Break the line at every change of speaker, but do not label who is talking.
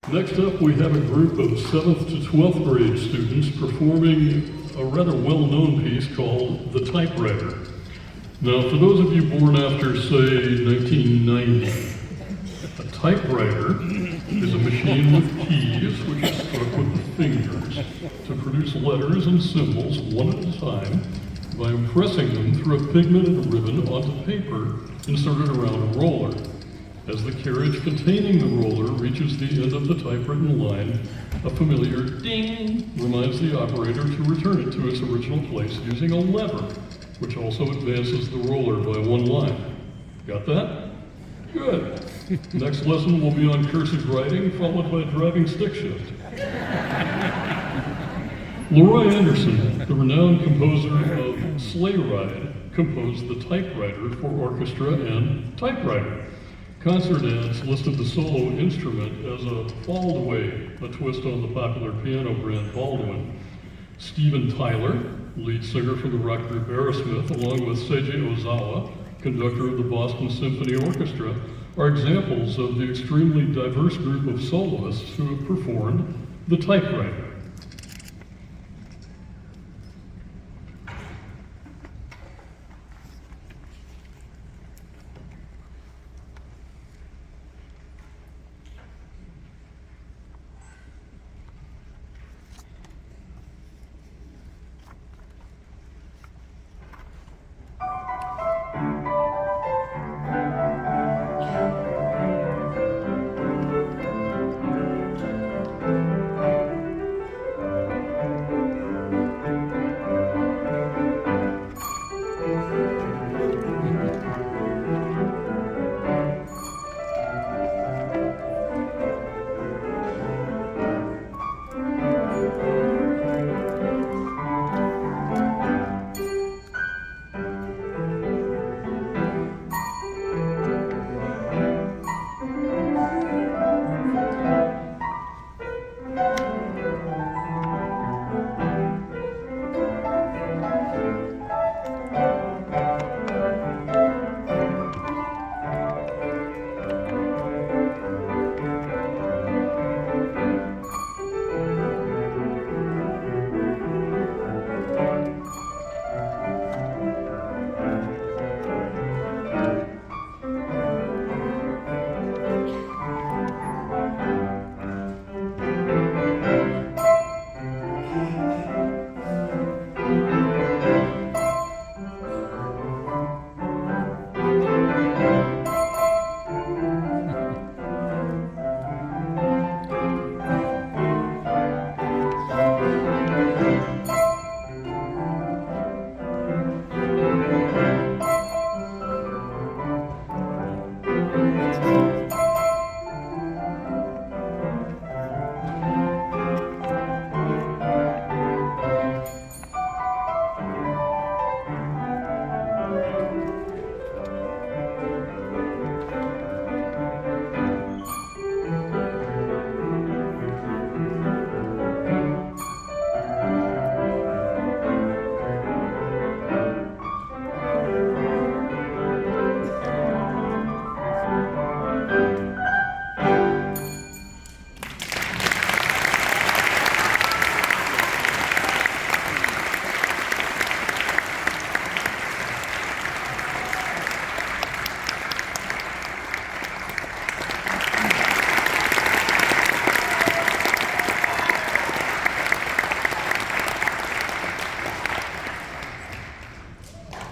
Next up, we have a group of 7th to 12th grade students performing a rather well-known piece called The Typewriter. Now, for those of you born after, say, 1990, a typewriter is a machine with keys which is struck with the fingers to produce letters and symbols one at a time by impressing them through a pigmented ribbon onto paper inserted around a roller. As the carriage containing the roller reaches the end of the typewritten line, a familiar ding reminds the operator to return it to its original place using a lever, which also advances the roller by one line. Got that? Good. Next lesson will be on cursive writing, followed by driving stick shift. Leroy Anderson, the renowned composer of Sleigh Ride, composed the Typewriter for orchestra and Typewriter. Concert ads listed the solo instrument as a Baldway, a twist on the popular piano brand Baldwin. Steven Tyler, lead singer for the rock group Aerosmith, along with Seiji Ozawa, conductor of the Boston Symphony Orchestra, are examples of the extremely diverse group of soloists who have performed the Typewriter.